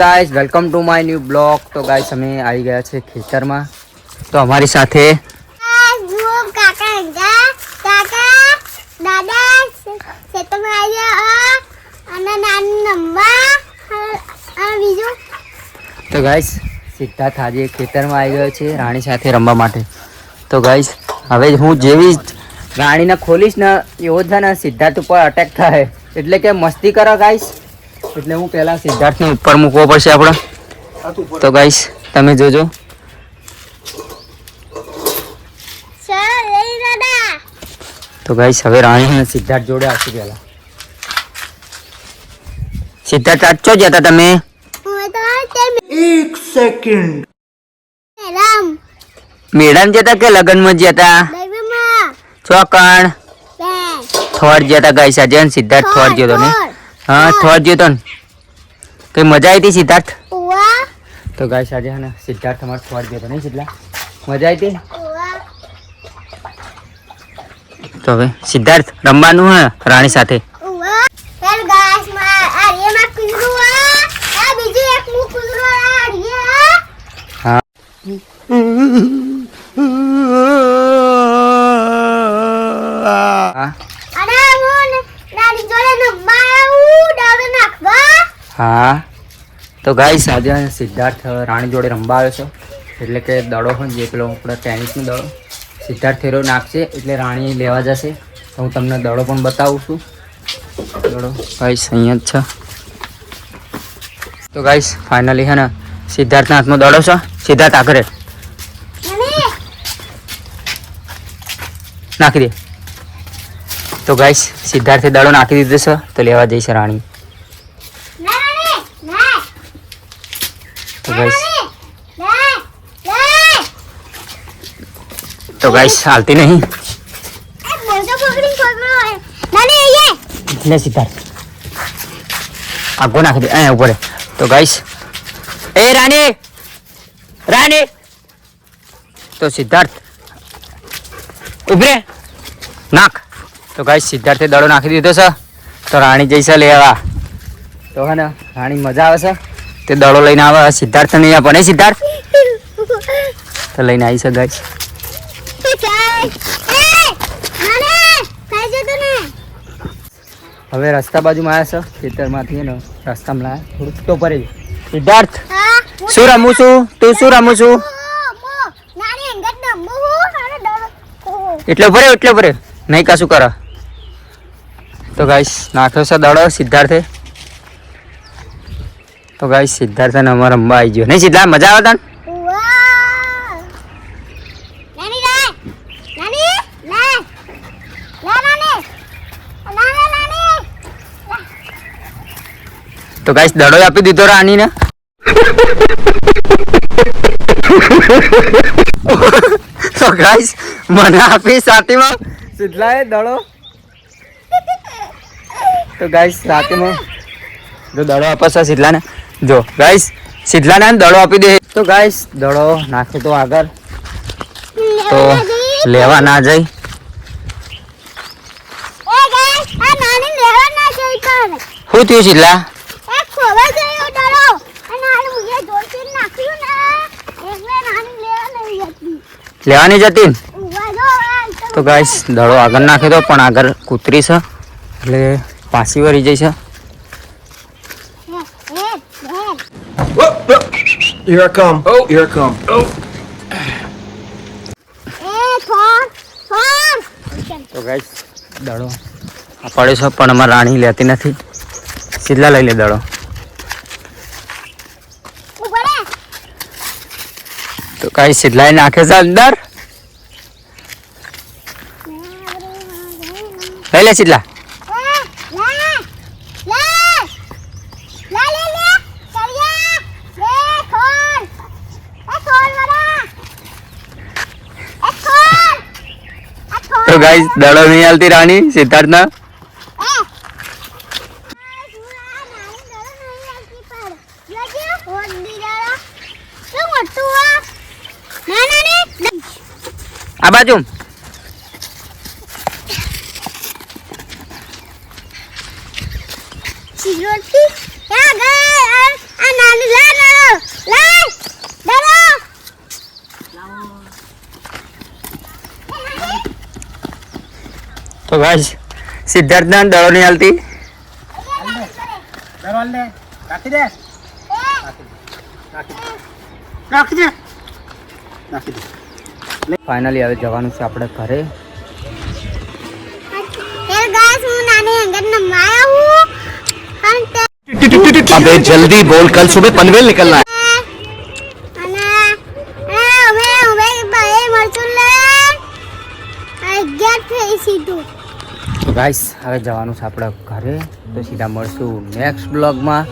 Guys welcome to my new blog. तो guys हमें आई गया છે ખેતરમાં। તો અમારી સાથે तो गाइस સિદ્ધાર્થ આજે ખેતરમાં આવી ગયો છે રાણી સાથે રમવા માટે। તો ગાइस હવે હું જેવી રાણીને ખોલીશ ને એવો જ ને સિદ્ધાર્થ ઉપર અટેક થાય એટલે કે મસ્તી કરો ગાइस। એટલે હું પહેલા સિદ્ધાર્થને ઉપર મૂકવો પડશે આપણે। તો ગાइस તમે જોજો। તો ગાइस હવે રાણી સિદ્ધાર્થ જોડે આવશે પહેલા। સિદ્ધાર્થ આચો જતા તમે 1 सेकंड મેડમ જતા કે લગન માં જતા ચોકણ થોડ જતા ગાइस આજે સિદ્ધાર્થ થોડ જતો ને। हाँ थोड़ा जो तो कई मजा आई थी सिद्धार्थ। तो गाइस आज है ना सिद्धार्थ हमारे थोड़ा जो तो नहीं सिद्धा मजा आई थी। तो હવે સિદ્ધાર્થ રમવાનું હે રાણી સાથે। હેલ ગાઈસ માં આ રે માં કુંજરું આ બીજું એક મુ કુંજરું આ રે હા અરે હું નાની જોડે નંબાયું ડાવે નાખવા। હા તો ગાઈસ આજે સિદ્ધાર્થ રાણી જોડે રમવા આવ્યો છે એટલે કે દડો પણ જે પેલો આપણો ટેનિસનો દડો સિદ્ધાર્થ થેરો નાખશે એટલે રાણી લેવા જશે। તો હું તમને દડો પણ બતાવું છું। દડો ગાઈસ અહીંયા જ છે। તો ગાઈસ ફાઇનલી है ना સિદ્ધાર્થના હાથમાં દડો છે। સિદ્ધાર્થ આખરે નાખી દે। તો ગાઈસ સિદ્ધાર્થે દડો નાખી દીધો છે તો લેવા જઈશે રાણી। तो गाइस तो गाइस हालती नहीं ले सिद्धार्थ आगो नाख दे ए ऊपर। तो गाइस ए रानी रानी तो सिद्धार्थ उभरे नाख। तो गाइस सिद्धार्थे दड़ो नाखी दीधो छे तो राणी जैसे लेवा। तो है ना राणी मजा आवे छे ते दड़ो लईने आवे। सिद्धार्थ नहीं आपे नहीं सिद्धार्थ तो लईने आई छे गाइस। હવે રસ્તા બાજુમાં આવ્યા છે ખેતરમાંથી ને રસ્તામાં લાયા થોડું તો પરે। સિદ્ધાર્થ શું રમું છું તું શું રમું છું એટલે પરે નહીં કશું કરે। તો ગાઈસ નાખ્યો છે દડો સિદ્ધાર્થે। તો ગાઈસ સિદ્ધાર્થને અમારે રમવા આવી ગયો નહીં સિદ્ધાર્થ મજા આવે તને। तो गाइस दड़ो आपी दीधो रानी ने। तो गाइस મને આપી સાતીમાં સિદ્ધલાએ દડો। તો ગાઈસ સાતીમાં જો દડો આપે છે સિદ્ધલાને જો ગાઈસ સિદ્ધલાને દડો આપી દે। તો ગાઈસ દડો નાખે તો આગળ તો લેવા ના જાય। એ ગાઈસ આ નાની લેવા ના જઈ પણ શું થયું સિદ્ધલા એક ખોવા ગયો ડરો અને આ મુજે દોરથી નાખ્યું ને એકને નાની લેવા નહીં જતી લેવાની જતી ને। વાજો તો ગાઈસ દડો આગળ નાખે તો પણ આગળ કૂતરી છે એટલે પાછી વળી જાય છે। Here I come. Oh, here I come. Oh. તો ગાઈસ દડો આ પડે છે પણ અમારે રાણી લેતી નથી। સિદ્ધલા લઈ લે દડો। તો ગાઈસ સિદ્ધલાએ નાખે છે અંદર લઈ લે સિદ્ધલા। तो गाइस दड़ो नहीं आलती रानी सिद्धार्थ ना। आ बाजू रोटी क्या गए आ नानी તો ગાઈસ સિદ્ધાર્થના દડો નહીં હાલતી. ફાઇનલી હવે જવાનું છે આપણે ઘરે. એ ગાઈસ હું નાની અંગત નમાયા હું અને તે अबे जल्दी बोल, कल सुबह पनवेल निकलना है. અને હવે ભાઈ મળતું લે 11 થઈ સીધું. તો ગાઈસ હવે જવાનું છે આપણે ઘરે. તો સીધા મળશું નેક્સ્ટ બ્લોગમાં.